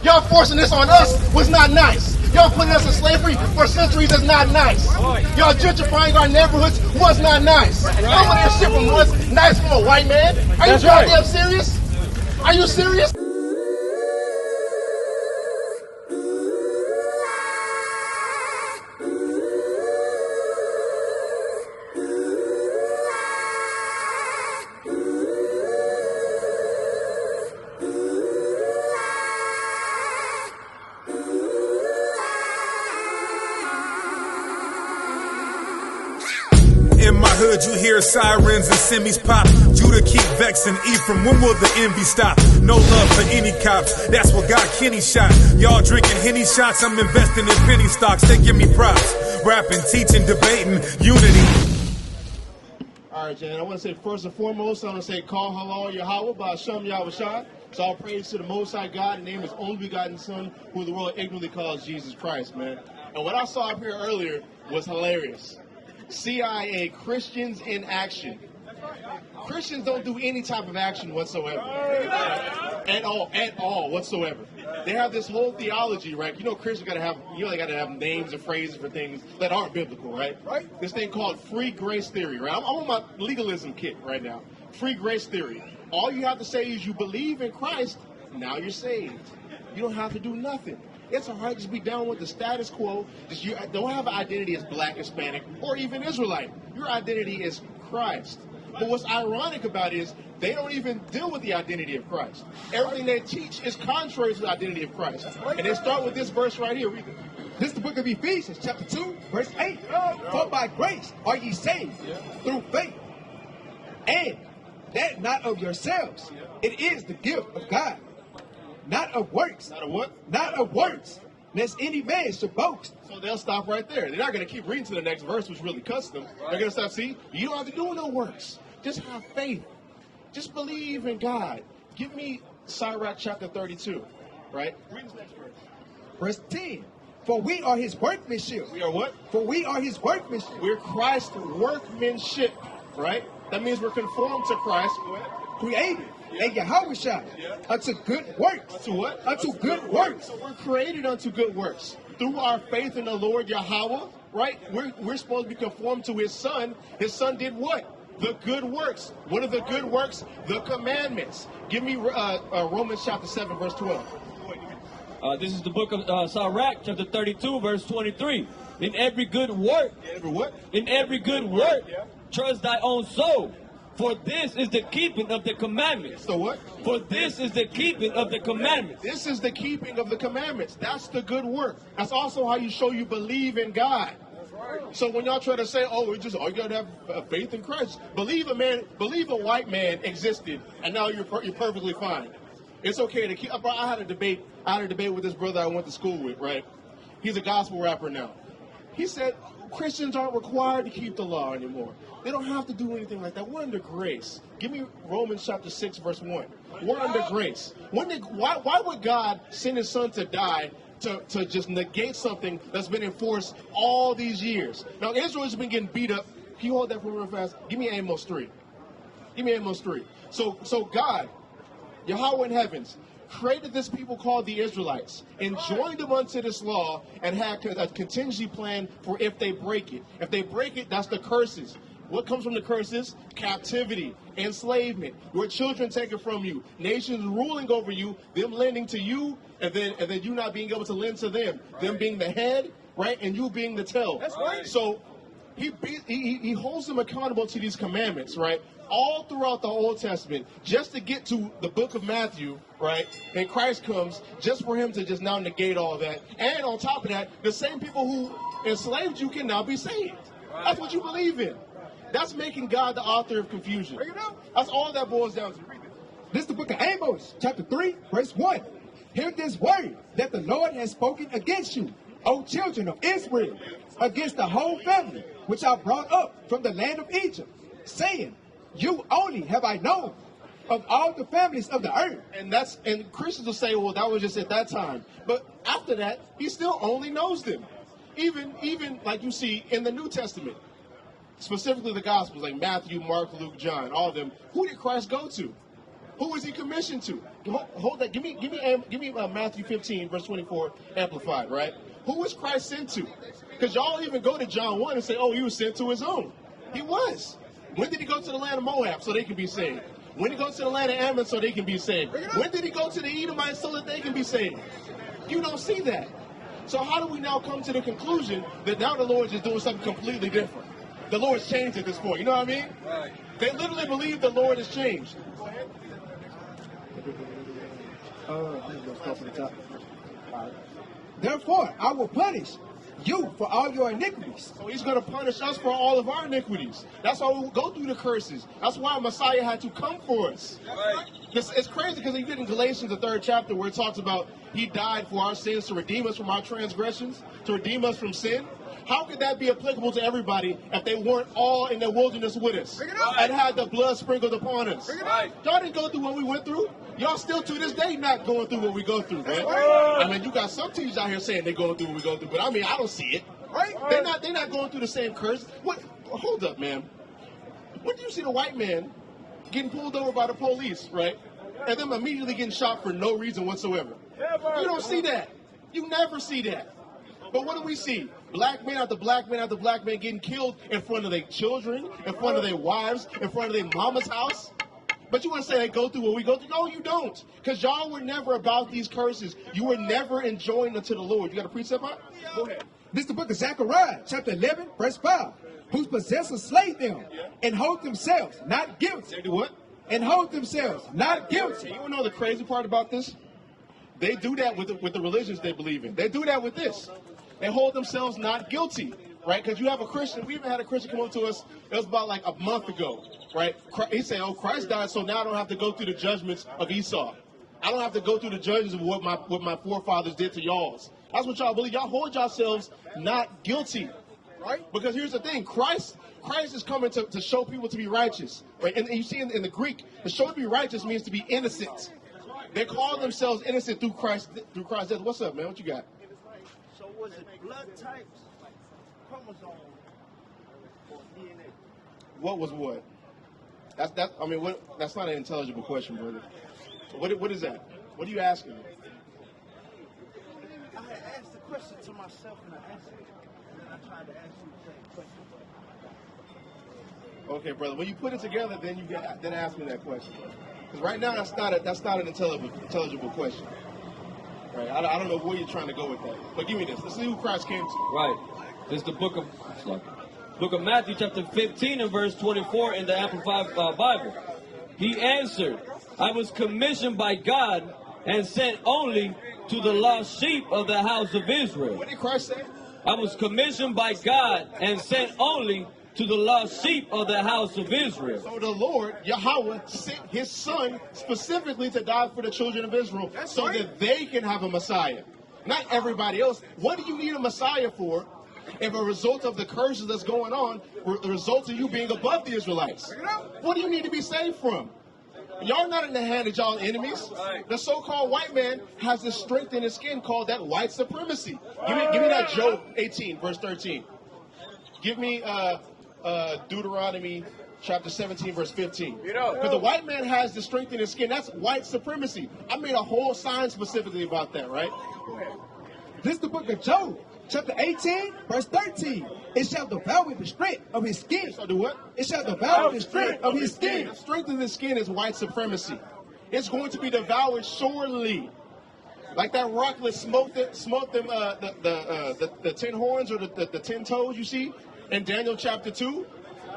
Y'all forcing this on us was not nice. Y'all putting us in slavery for centuries is not nice. Y'all gentrifying our neighborhoods was not nice. Some of that shit from us nice from a white man. Are you goddamn serious? Are you serious? In my hood, you hear sirens and semis pop. Judah keep vexing Ephraim. When will the envy stop? No love for any cops. That's what got Kenny shot. Y'all drinking Henny shots. I'm investing in penny stocks. They give me props. Rapping, teaching, debating, unity. All right, Jan. I want to say first and foremost, I want to say Call Halal Yahweh by Hashem Yahushua. So all praise to the Most High God. The name is only begotten Son, who the world ignorantly calls Jesus Christ, man. And what I saw up here earlier was hilarious. CIA, Christians in action. Christians don't do any type of action whatsoever. At all whatsoever. They have this whole theology, right? You know, Christians gotta have names and phrases for things that aren't biblical, right? This thing called free grace theory, right? I'm on my legalism kick right now. Free grace theory. All you have to say is you believe in Christ, now you're saved. You don't have to do nothing. It's all right, just be down with the status quo. Just you don't have an identity as black, Hispanic, or even Israelite. Your identity is Christ. But what's ironic about it is they don't even deal with the identity of Christ. Everything they teach is contrary to the identity of Christ. And they start with this verse right here. Read it. This is the book of Ephesians, chapter 2, verse 8. For by grace are ye saved through faith. And that not of yourselves. It is the gift of God. Not of works. Not of what? Not of works. Lest any man should boast. So they'll stop right there. They're not going to keep reading to the next verse, which really cuts them. They're going to stop, see, you don't have to do no works. Just have faith. Just believe in God. Give me Sicarii chapter 32, right? Read this next verse. Verse 10. For we are his workmanship. We are what? For we are his workmanship. We're Christ's workmanship, right? That means we're conformed to Christ. Created. And Yahushua unto good works. Unto what? Unto good works. So we're created unto good works. Through our faith in the Lord Yahweh, right? We're supposed to be conformed to his son. His son did what? The good works. What are the good works? The commandments. Give me Romans chapter 7, verse 12. This is the book of Sicarii, chapter 32, verse 23. In every good work. Every what? In every good work. Trust thy own soul. For this is the keeping of the commandments. So what? For this is the keeping of the commandments. This is the keeping of the commandments. That's the good work. That's also how you show you believe in God. So when y'all try to say, oh, you gotta have faith in Christ. Believe a white man existed, and now you're perfectly fine. It's okay to keep. I had a debate with this brother I went to school with. Right? He's a gospel rapper now. He said Christians aren't required to keep the law anymore. They don't have to do anything like that. We're under grace. Give me Romans chapter 6, verse 1. We're under grace. Why would God send his son to die to just negate something that's been enforced all these years? Now, Israel's been getting beat up. Can you hold that for real fast? Give me Amos 3. Give me Amos 3. So God, Yahweh in heavens, created this people called the Israelites and joined them unto this law and had a contingency plan for if they break it. If they break it, that's the curses. What comes from the curses? Captivity, enslavement, your children taken from you, nations ruling over you, them lending to you, and then you not being able to lend to them, them being the head, right, and you being the tail. That's right. So he holds them accountable to these commandments, right? All throughout the Old Testament, just to get to the book of Matthew, right? And Christ comes just for him to just now negate all that. And on top of that, the same people who enslaved you can now be saved. That's what you believe in. That's making God the author of confusion. That's all that boils down to. This is the book of Amos, chapter 3, verse 1. Hear this word that the Lord has spoken against you, O children of Israel, against the whole family which I brought up from the land of Egypt, saying, you only have I known of all the families of the earth. And Christians will say, well, that was just at that time. But after that, he still only knows them. Even like you see in the New Testament, specifically the Gospels, like Matthew, Mark, Luke, John, all of them. Who did Christ go to? Who is he commissioned to? Hold that. Give me Matthew 15, verse 24, amplified, right? Who was Christ sent to? Because y'all even go to John 1 and say, oh, he was sent to his own. He was. When did he go to the land of Moab so they can be saved? When did he go to the land of Ammon so they can be saved? When did he go to the Edomites so that they can be saved? You don't see that. So how do we now come to the conclusion that now the Lord is doing something completely different? The Lord's changed at this point. You know what I mean? Right. They literally believe the Lord has changed. Therefore, I will punish you for all your iniquities. So he's going to punish us for all of our iniquities. That's why we go through the curses. That's why Messiah had to come for us. Right. It's crazy because you get in Galatians, the 3rd chapter, where it talks about he died for our sins to redeem us from our transgressions, to redeem us from sin. How could that be applicable to everybody if they weren't all in the wilderness with us and had the blood sprinkled upon us? Y'all didn't go through what we went through. Y'all still to this day not going through what we go through, man. I mean, you got some teachers out here saying they're going through what we go through, but I mean, I don't see it. Right? They're not going through the same curse. What? Hold up, man. When do you see the white man getting pulled over by the police, right? And them immediately getting shot for no reason whatsoever? You don't see that. You never see that. But what do we see? Black men after black men after black men getting killed in front of their children, in front of their wives, in front of their mama's house. But you want to say they go through what we go through? No, you don't. Because y'all were never about these curses. You were never enjoying them to the Lord. You got a precept on? Go ahead. This is the book of Sicarii, chapter 11, verse 5. Whose possessors slay them and hold themselves not guilty. They do what? And hold themselves not guilty. You know the crazy part about this? They do that with the religions they believe in. They do that with this. They hold themselves not guilty, right? Because you have a Christian. We even had a Christian come up to us. It was about like a month ago, right? He said, "Oh, Christ died, so now I don't have to go through the judgments of Esau. I don't have to go through the judgments of what my forefathers did to y'all's." That's what y'all believe. Y'all hold yourselves not guilty, right? Because here's the thing: Christ is coming to show people to be righteous, right? And you see in the Greek, to show to be righteous means to be innocent. They call themselves innocent through Christ death. What's up, man? What you got? So was it blood types, chromosome, or DNA? What was what? I mean, that's not an intelligible question, brother. What is that? What are you asking me? I had asked the question to myself and I answered it. And then I tried to ask you the same question. Okay, brother. When you put it together, then ask me that question. Because right now, that's not an intelligible question. Right? I don't know where you're trying to go with that. But give me this. Let's see who Christ came to. Right. This is the book of Matthew, chapter 15 and verse 24 in the Amplified Bible. He answered, "I was commissioned by God and sent only to the lost sheep of the house of Israel." What did Christ say? I was commissioned by God and sent only to the lost sheep of the house of Israel. So the Lord, Yahweh, sent his son specifically to die for the children of Israel so that they can have a Messiah. Not everybody else. What do you need a Messiah for if a result of the curses that's going on, the result of you being above the Israelites? What do you need to be saved from? Y'all not in the hand of y'all enemies. The so-called white man has this strength in his skin called that white supremacy. Give me that Job 18, verse 13. Give me Deuteronomy chapter 17, verse 15. Because the white man has the strength in his skin. That's white supremacy. I made a whole sign specifically about that, right? This is the book of Job, chapter 18, verse 13. It shall devour the strength of his skin. So do what? It shall devour the strength of his skin. The strength of his skin is white supremacy. It's going to be devoured surely. Like that rock that smoked them the 10 horns or the 10 toes you see in Daniel chapter 2.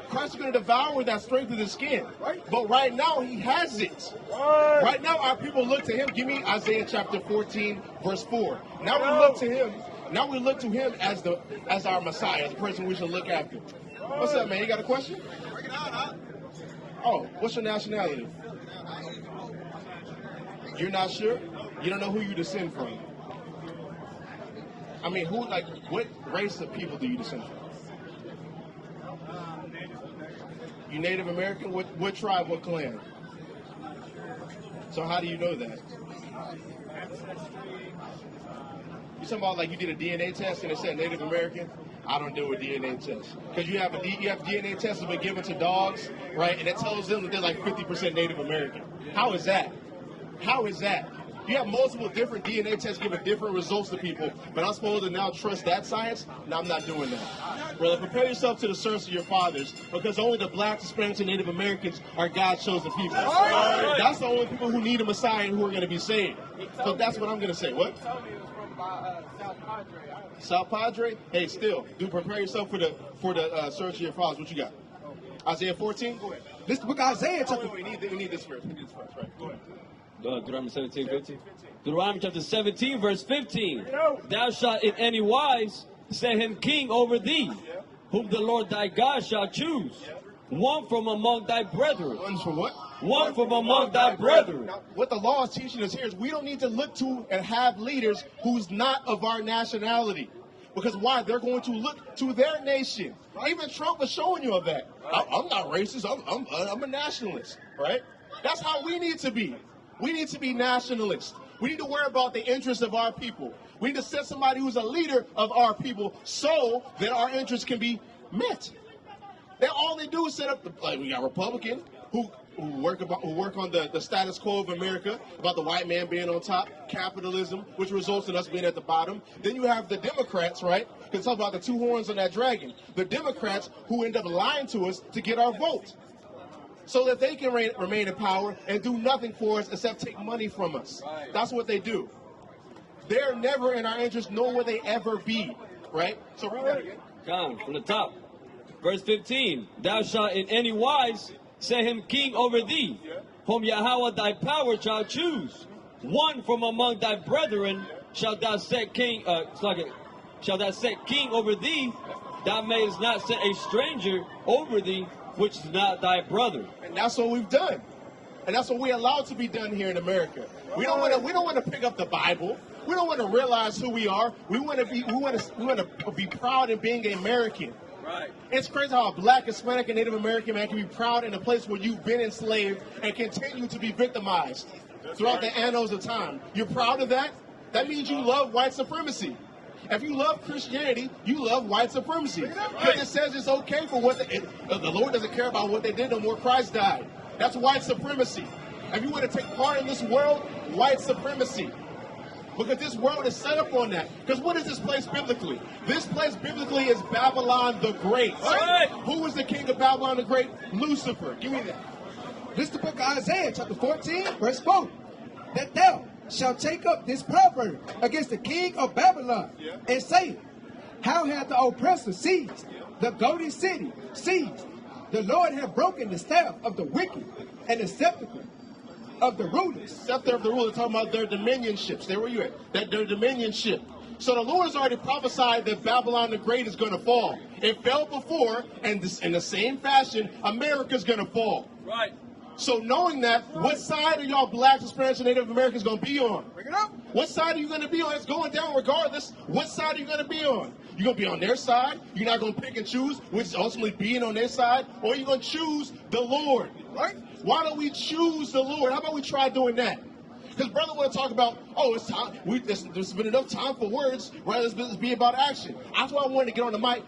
Christ is going to devour that strength of the skin. But right now, he has it. Right now, our people look to him. Give me Isaiah chapter 14, verse 4. Now we look to him. Now we look to him as our Messiah, the person we should look after. What's up, man? You got a question? Oh, what's your nationality? You're not sure? You don't know who you descend from? I mean, what race of people do you descend from? You Native American? What tribe, what clan? So how do you know that? You talking about like you did a DNA test and it said Native American? I don't do a DNA test because you have DNA tests that have been given to dogs, right? And it tells them that they're like 50% Native American. How is that? How is that? You have multiple different DNA tests giving different results to people, but I'm supposed to now trust that science? No, I'm not doing that. Brother, prepare yourself to the search of your fathers, because only the blacks, Hispanics, and Native Americans are God's chosen people. That's the only people who need a Messiah and who are going to be saved. So that's what I'm going to say. What? South Padre. South Padre? Hey, still, dude, prepare yourself for the search of your fathers. What you got? Isaiah 14? Go ahead. This is the book of Isaiah. We need this first. We need this first, right? Go ahead. Deuteronomy 17, 15. Deuteronomy chapter 17, verse 15. Thou shalt in any wise set him king over thee, whom the Lord thy God shall choose. One from among thy brethren. One from what? One from among thy brethren. Now, what the law is teaching us here is we don't need to look to and have leaders who's not of our nationality. Because why? They're going to look to their nation. Even Trump was showing you of that. I'm not racist. I'm a nationalist, right? That's how we need to be. We need to be nationalists. We need to worry about the interests of our people. We need to set somebody who's a leader of our people so that our interests can be met. All they do is set up we got Republicans who work on the status quo of America, about the white man being on top, capitalism, which results in us being at the bottom. Then you have the Democrats, right? Because talk about the two horns on that dragon. The Democrats who end up lying to us to get our vote, so that they can remain in power and do nothing for us except take money from us. That's what they do. They're never in our interest, nor will they ever be, right? So read that again. Come from the top. Verse 15. Thou shalt in any wise set him king over thee, whom Yahweh thy power shall choose. One from among thy brethren shalt thou set king. Shall thou set king over thee? Thou mayest not set a stranger over thee, which is not thy brother. And that's what we've done. And that's what we allow to be done here in America. We don't want to pick up the Bible. We don't want to realize who we are. We want to be proud in being an American. Right. It's crazy how a black, Hispanic, and Native American man can be proud in a place where you've been enslaved and continue to be victimized throughout the annals of time. You're proud of that? That means you love white supremacy. If you love Christianity, you love white supremacy. Because it says it's okay for the Lord doesn't care about what they did no more. Christ died. That's white supremacy. If you want to take part in this world, white supremacy. Because this world is set up on that. Because what is this place biblically? This place biblically is Babylon the Great. Right. Who was the king of Babylon the Great? Lucifer. Give me that. This is the book of Isaiah, chapter 14, verse 4. That thou shalt take up this proverb against the king of Babylon, and say, how hath the oppressor seized, the golden city seized? The Lord hath broken the staff of the wicked, and the scepter of the rulers. Scepter of the rulers, talking about their dominionships. There where you at? That their dominionship. So the Lord has already prophesied that Babylon the Great is going to fall. It fell before, and in the same fashion, America's going to fall. Right. So knowing that, what side are y'all blacks, Hispanics, and Native Americans going to be on? Bring it up. What side are you going to be on? It's going down regardless. What side are you going to be on? You're going to be on their side? You're not going to pick and choose, which is ultimately being on their side? Or you're going to choose the Lord? Right? Why don't we choose the Lord? How about we try doing that? Because brother want to talk about, it's time. There's been enough time for words. Rather, let's be about action. That's why I wanted to get on the mic.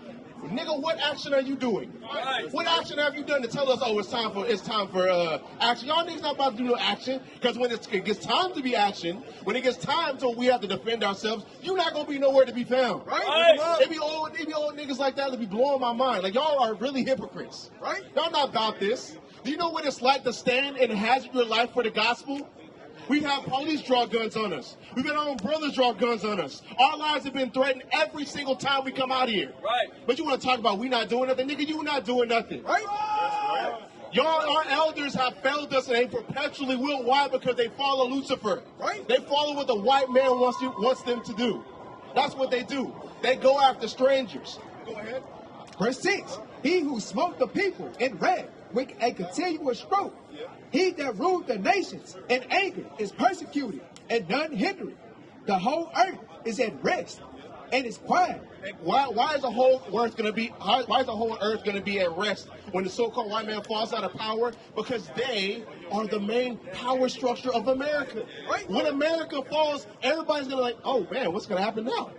Nigga, what action are you doing? Right. What action have you done to tell us, it's time for action? Y'all niggas not about to do no action, because when it gets time to be action, when it gets time to we have to defend ourselves, you're not gonna be nowhere to be found. Right. They be old niggas like that be blowing my mind. Like y'all are really hypocrites. Right? Y'all not about this. Do you know what it's like to stand and hazard your life for the gospel? We've had police draw guns on us. We've had our own brothers draw guns on us. Our lives have been threatened every single time we come out here. Right. But you want to talk about we not doing nothing? Nigga, you not doing nothing. Right? Y'all, our elders have failed us and they perpetually will. Why? Because they follow Lucifer. Right? They follow what the white man wants them to do. That's what they do. They go after strangers. Go ahead. Verse 6. He who smote the people in wrath with a continuous stroke. He that ruled the nations in anger is persecuted, and none hindered. The whole earth is at rest, and it's quiet. Why is the whole earth going to be? Why is the whole earth going to be at rest when the so-called white man falls out of power? Because they are the main power structure of America. Right? When America falls, everybody's going to like, oh man, what's going to happen now?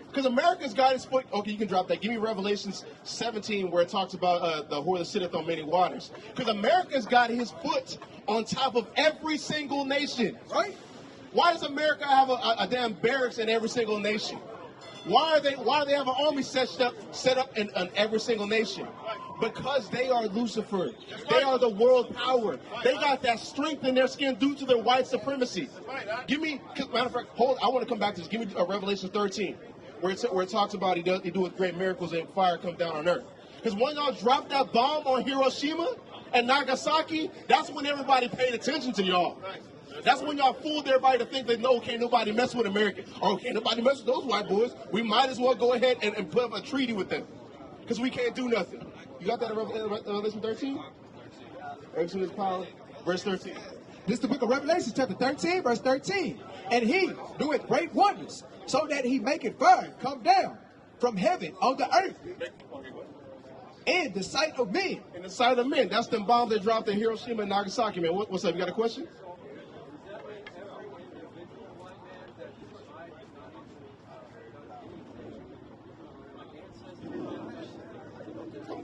Because America's got its foot. Okay, you can drop that. Give me Revelations 17 where it talks about the whore that sitteth on many waters. Because America's got his foot on top of every single nation. Right? Why does America have a damn barracks in every single nation? Why do they have an army set up in every single nation? Because they are Lucifer. They are the world power. They got that strength in their skin due to their white supremacy. Give me, matter of fact, I want to come back to this. Give me Revelation 13, where it talks about he doeth great miracles and fire come down on earth. Because when y'all dropped that bomb on Hiroshima and Nagasaki, that's when everybody paid attention to y'all. That's when y'all fooled everybody to think that, no, can't nobody mess with America. Oh, can't nobody mess with those white boys. We might as well go ahead and put up a treaty with them. Because we can't do nothing. You got that in Revelation 13? Revelation is power. Verse 13. This is the book of Revelation, chapter 13, verse 13. And he doeth great wonders, so that he maketh fire come down from heaven on the earth. In the sight of men. In the sight of men. That's them bombs that dropped in Hiroshima and Nagasaki, man. What's up? You got a question?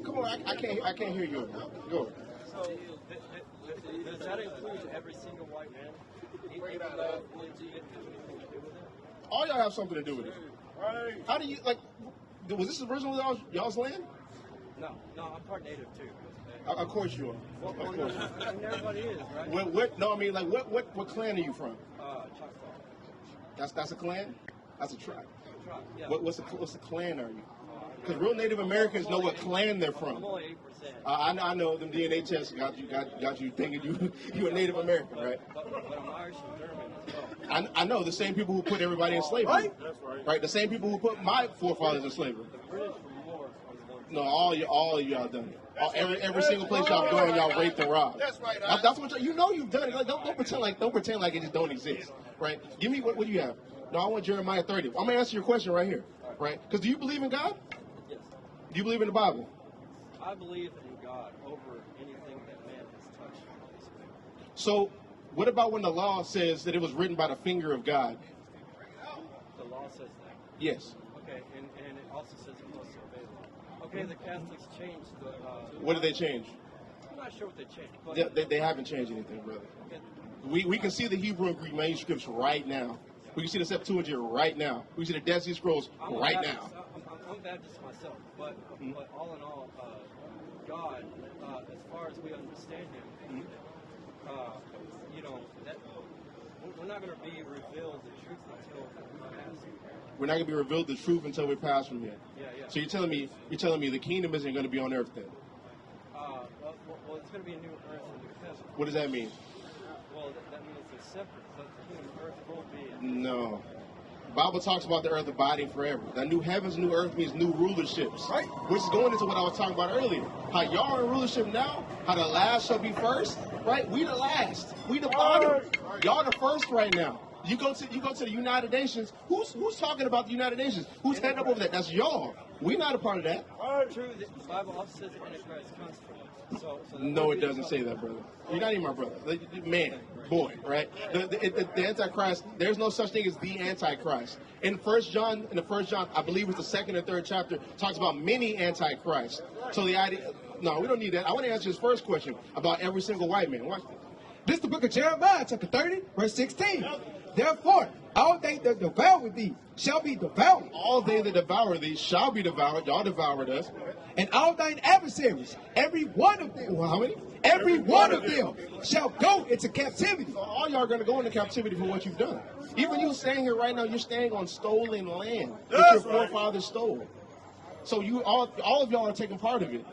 Come on, I can't hear you. Go. So, does that include every single white man? All y'all have something to do with it. How do you, like, was this originally y'all's land? No, I'm part native too. Of course you are. Of course. And everybody is, right? No, I mean, like, what clan are you from? Choctaw. That's a clan? That's a tribe. Yeah. What's the clan are you? Because real Native Americans know what clan they're from. I'm only 8%. I know them DNA tests got you thinking you a Native American, right? But I'm Irish and German as well. I know the same people who put everybody in slavery. Right? That's right. The same people who put my forefathers in slavery. The British were more on the one. No, all of y'all done it. Every single place y'all going, y'all raped and robbed. That's right. That's what you know you've done it. Like, don't pretend like it just don't exist, right? Give me what do you have? No, I want Jeremiah 30. I'm gonna answer your question right here, right? Because do you believe in God? Yes. Do you believe in the Bible? I believe in God over anything that man has touched on this earth. So, what about when the law says that it was written by the finger of God? The law says that. Yes. Okay, and it also says it must obey the law. Okay, the Catholics changed the. What did they change? I'm not sure what they changed, but They haven't changed anything, brother. okay. We can see the Hebrew and Greek manuscripts right now. We can see the Septuagint right now. We can see the Dead Sea Scrolls right now. I'm Baptist myself, but all in all, God, as far as we understand Him, that we're not going to be revealed the truth until we pass Him. We're not going to be revealed the truth until we pass from here. Yeah. So you're telling me the kingdom isn't going to be on earth then? Well, it's going to be a new earth and new heaven. What does that mean? Well, that means it's separate, but the kingdom of earth will be. No. The Bible talks about the earth abiding forever. That new heavens, new earth means new rulerships. Right. Which is going into what I was talking about earlier. How y'all are in rulership now, how the last shall be first, right? We the last. We the bottom. Y'all the first right now. You go to the United Nations. Who's talking about the United Nations? Who's heading up over that? That's y'all. We're not a part of that. True, the Bible also says the Antichrist comes from us. So no, it doesn't say that, brother. You're not even my brother. Man, boy, right? The Antichrist, there's no such thing as the Antichrist. In the first John, I believe it's the second or third chapter, talks about many Antichrists. So the idea, no, we don't need that. I want to answer his first question about every single white man. Watch this. This is the book of Jeremiah, chapter 30, verse 16. Therefore, all they that devour thee shall be devoured. All they that devour thee shall be devoured. Y'all devoured us. And all thine adversaries, every one of them. Well, how many? Every one of them shall go into captivity. So all y'all are going to go into captivity for what you've done. Even you staying here right now, you're staying on stolen land that your forefathers stole. So you all of y'all are taking part of it.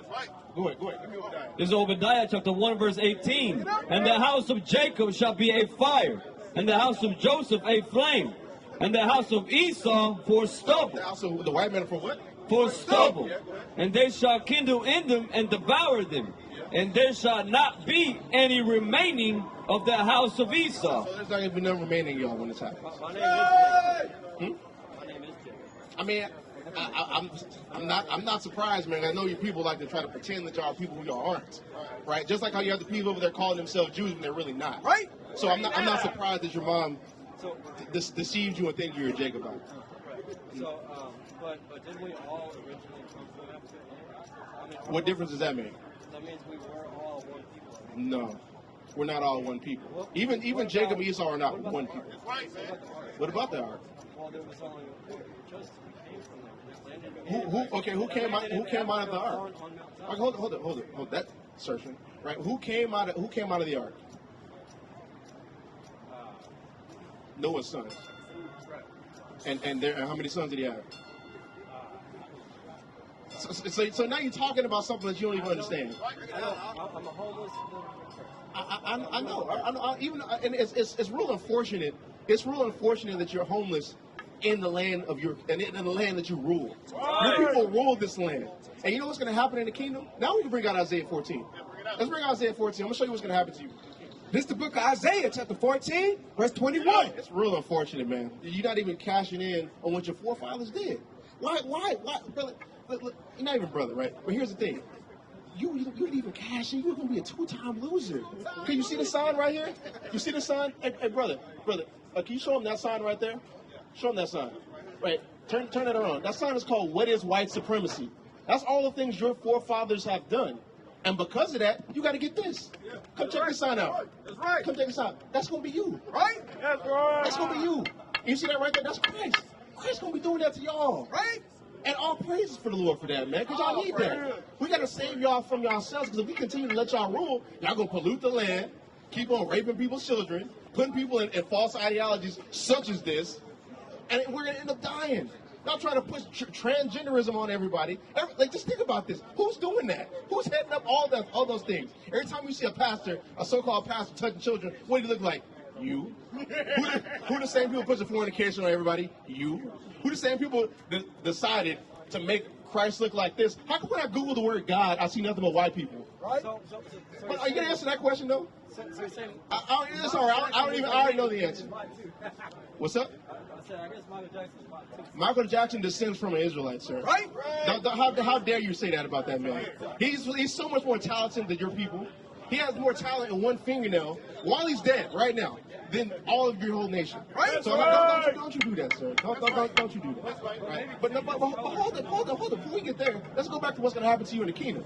Go ahead. Give me Obadiah. This is Obadiah chapter 1 verse 18. And the house of Jacob shall be a fire, and the house of Joseph a flame, and the house of Esau for stubble. The house of the white men for what? For stubble. And they shall kindle in them and devour them. And there shall not be any remaining of the house of Esau. So there's not going to be none remaining, y'all, when this happens. My name is Jacob. Hmm? My name is Jacob. I mean, I'm not surprised, man. I know you people like to try to pretend that y'all are people who y'all aren't, right? Just like how you have the people over there calling themselves Jews when they're really not, Right? So I'm not surprised that your mom deceived you and think you're a Jacobite. Right. So, but didn't we all originally come from Africa? I mean, What difference does that make? That means we were all one people. No, we're not all one people. Even Jacob and Esau are not one people. What about the ark? Well, there was only just came from there. Who came out of the ark? Like, hold that assertion, right? Who came out of the ark? Noah's son. And how many sons did he have? So now you're talking about something that you don't even understand. I'm a homeless. I know. Even and it's real unfortunate. It's real unfortunate that you're homeless in the land of in the land that you rule. Your people rule this land. And you know what's going to happen in the kingdom? Now we can bring out Isaiah 14. Let's bring out Isaiah 14. I'm going to show you what's going to happen to you. This is the book of Isaiah, chapter 14, verse 21. It's real unfortunate, man. You're not even cashing in on what your forefathers did. Why, brother? Look, you're not even brother, right? But here's the thing. You didn't even cash in. You're going to be a two-time loser. Can you see the sign right here? You see the sign? Hey, brother, can you show him that sign right there? Show him that sign. Right. Turn it around. That sign is called What is White Supremacy? That's all the things your forefathers have done. And because of that, you got to get this. Come check this sign out. That's right. Come check this out. That's going to be you. Right? That's right. That's going to be you. You see that right there? That's Christ. Christ's going to be doing that to y'all. Right? And all praises for the Lord for that, man, because y'all need that. We got to save y'all from yourselves, because if we continue to let y'all rule, y'all going to pollute the land, keep on raping people's children, putting people in false ideologies such as this, and we're going to end up dying. Y'all trying to push transgenderism on everybody. Just think about this. Who's doing that? Who's heading up all those things? Every time you see a pastor, a so-called pastor touching children, what do you look like? You. Who the same people pushing fornication on everybody? You. Who the same people that decided to make Christ look like this? How come when I Google the word God, I see nothing but white people? Right? But are you going to answer that question, though? So you're saying, It's all right. I already know the answer. What's up? I guess Michael Jackson's white too. Michael Jackson descends from an Israelite, sir. Right? How dare you say that about that man? He's so much more talented than your people. He has more talent in one fingernail while he's dead right now than all of your whole nation. Right? So don't you do that, sir. Don't you do that. Right? But hold it. Before we get there, let's go back to what's going to happen to you in the kingdom.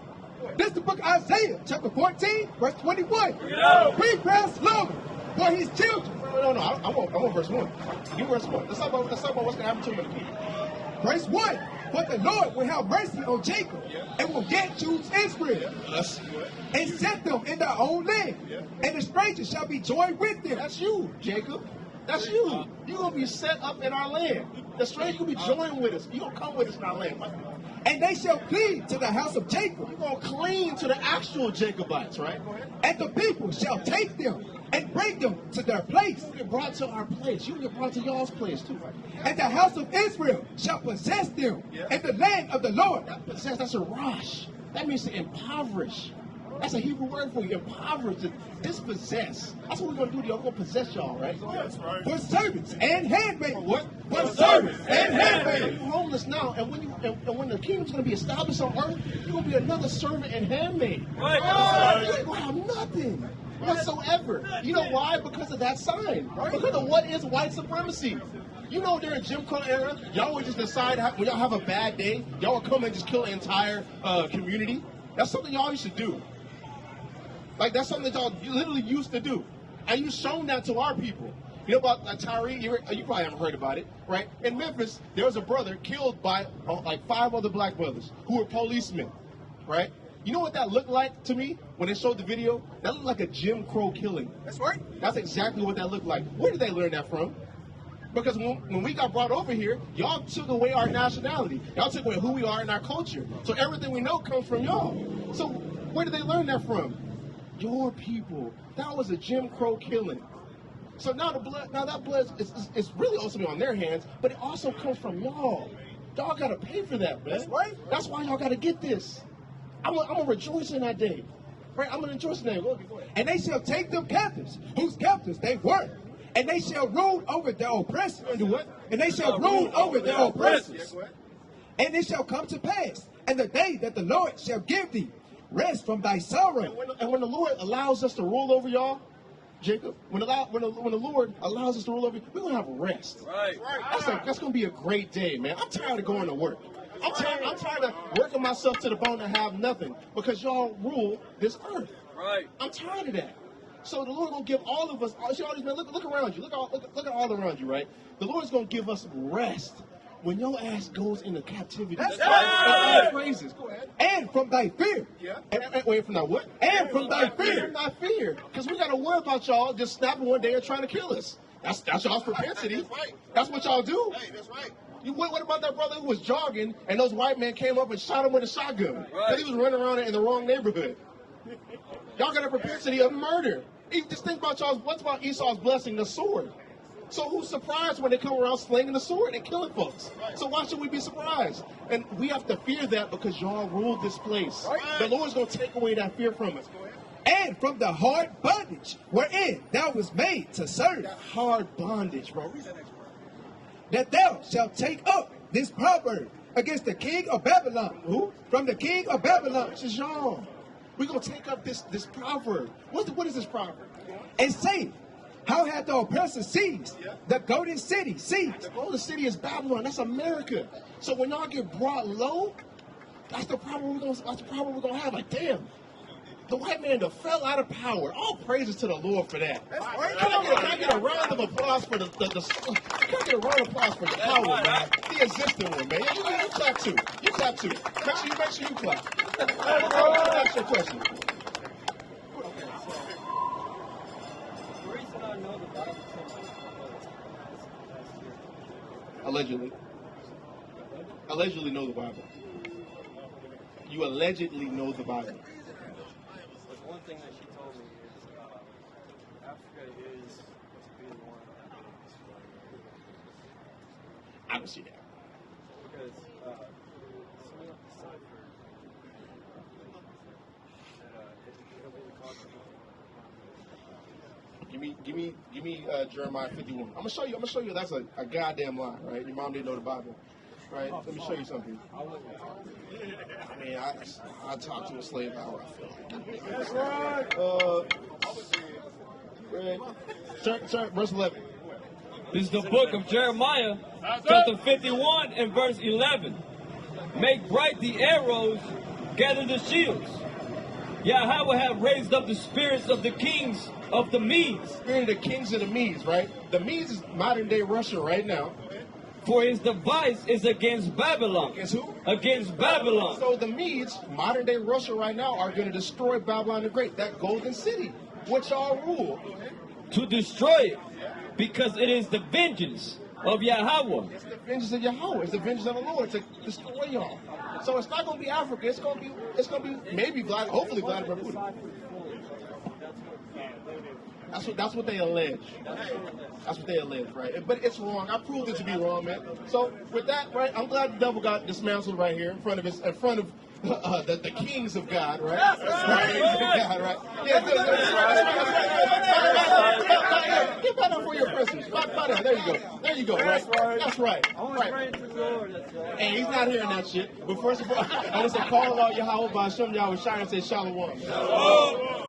This is the book of Isaiah, chapter 14, verse 21. We cry slowly for his children. No, I want verse 1. Give verse 1. Let's talk about what's going to happen to him in the kingdom. Verse 1. But the Lord will have mercy on Jacob and will yet choose Israel and set them in their own land. And the strangers shall be joined with them. That's you, Jacob. That's you. You're going to be set up in our land. The stranger will be joined with us. You're going to come with us in our land. And they shall cleave to the house of Jacob. You're going to cling to the actual Jacobites, right? And the people shall take them and bring them to their place. You get brought to our place. You get brought to y'all's place, too. And the house of Israel shall possess them in the land of the Lord. That's a rosh. That means to impoverish. That's a Hebrew word for you. Impoverish, to dispossess. That's what we're going to do to y'all. We're going to possess y'all, right? That's right. For servants and handmaids. What? For servants and handmaids. You're homeless now, and when the kingdom's going to be established on earth, you're going to be another servant and handmaid. Right. You ain't going to have nothing whatsoever. You know why? Because of that sign. Because of what is white supremacy. You know, during Jim Crow era, y'all would just decide when y'all have a bad day, y'all would come and just kill an entire community. That's something y'all used to do. Like, that's something that y'all literally used to do. And you've shown that to our people. You know about Sicarii? You probably haven't heard about it, right? In Memphis, there was a brother killed by like 5 other black brothers who were policemen, right? You know what that looked like to me when they showed the video? That looked like a Jim Crow killing. That's right. That's exactly what that looked like. Where did they learn that from? Because when we got brought over here, y'all took away our nationality. Y'all took away who we are and our culture. So everything we know comes from y'all. So where did they learn that from? Your people. That was a Jim Crow killing. So now that blood is really also on their hands, but it also comes from y'all. Y'all got to pay for that, man. That's right. That's why y'all got to get this. I'm gonna rejoice in that day. Right? I'm gonna rejoice in that day. Go ahead. And they shall take them captives, whose captives they were, And they shall rule over their oppressors. Do what? And they shall rule over their oppressors. And it shall come to pass, and the day that the Lord shall give thee rest from thy sorrow. And when the Lord allows us to rule over y'all, Jacob, when the Lord allows us to rule over you, we're going to have rest. Right. That's going to be a great day, man. I'm tired of going to work. I'm tired of working myself to the bone to have nothing because y'all rule this earth. Right. I'm tired of that. So the Lord gonna give all of us. See all these men. Look around you. Look at all around you. Right. The Lord's gonna give us rest when your ass goes into captivity. That's right. Praises. Go ahead. And from thy fear. Yeah. And wait from that what? And from thy fear. From thy fear. Because we gotta worry about y'all just snapping one day and trying to kill us. That's y'all's propensity. That's right. That's what y'all do. Hey, that's right. What about that brother who was jogging and those white men came up and shot him with a shotgun because he was running around in the wrong neighborhood? Y'all got a propensity of murder. Just think about y'all. What's about Esau's blessing? The sword. So who's surprised when they come around slinging the sword and killing folks? So why should we be surprised? And we have to fear that because y'all rule this place. The Lord's going to take away that fear from us. And from the hard bondage wherein thou was made to serve. That hard bondage, bro. That thou shalt take up this proverb against the king of Babylon. Who? From the king of Babylon. This is y'all. We're going to take up this proverb. What is this proverb? And say, how hath the oppressor seized the golden city seized? The golden city is Babylon. That's America. So when y'all get brought low, that's the problem we're gonna have. Like, damn, the white man that fell out of power. All praises to the Lord for that. Can I get a round of applause for the can I get a round of applause for the power, man? The existing one, man. You clap too. You clap too. Make sure you clap. That's your question. The reason I know the Bible so much is Allegedly know the Bible. You allegedly know the Bible. like one thing that she told me is Africa is to be the one I can see that. because Smith deciphered that Give me Jeremiah 51. I'm gonna show you that's a goddamn lie, right? Your mom didn't know the Bible, right? Let me show you something. I mean, I talked to a slave how I feel. Turn, verse 11. This is the book of Jeremiah, chapter 51 and verse 11. Make bright the arrows, gather the shields. Yahweh have raised up the spirits of the kings of the Medes. Spirit of the kings of the Medes, right? The Medes is modern day Russia right now. For his device is against Babylon. Against who? Against Babylon. So the Medes, modern day Russia right now, are going to destroy Babylon the Great, that golden city, which y'all rule. To destroy it, because it is the vengeance of Yahweh. It's the vengeance of Yahweh. It's the vengeance of the Lord to destroy y'all. So it's not going to be Africa. It's going to be maybe hopefully Vladimir Putin. That's what they allege. That's what they allege, right? But it's wrong. I proved it to be wrong, man. So with that, right? I'm glad the devil got dismantled right here in front of the kings of God, right? God, right? Yeah, get back up for your Christmas. There you go. Right? That's right. praying to the Lord. That's right. And he's not hearing that shit. But first of all, I want to say, call out Yahweh by Hashem Yahweh Shai and say Shalom.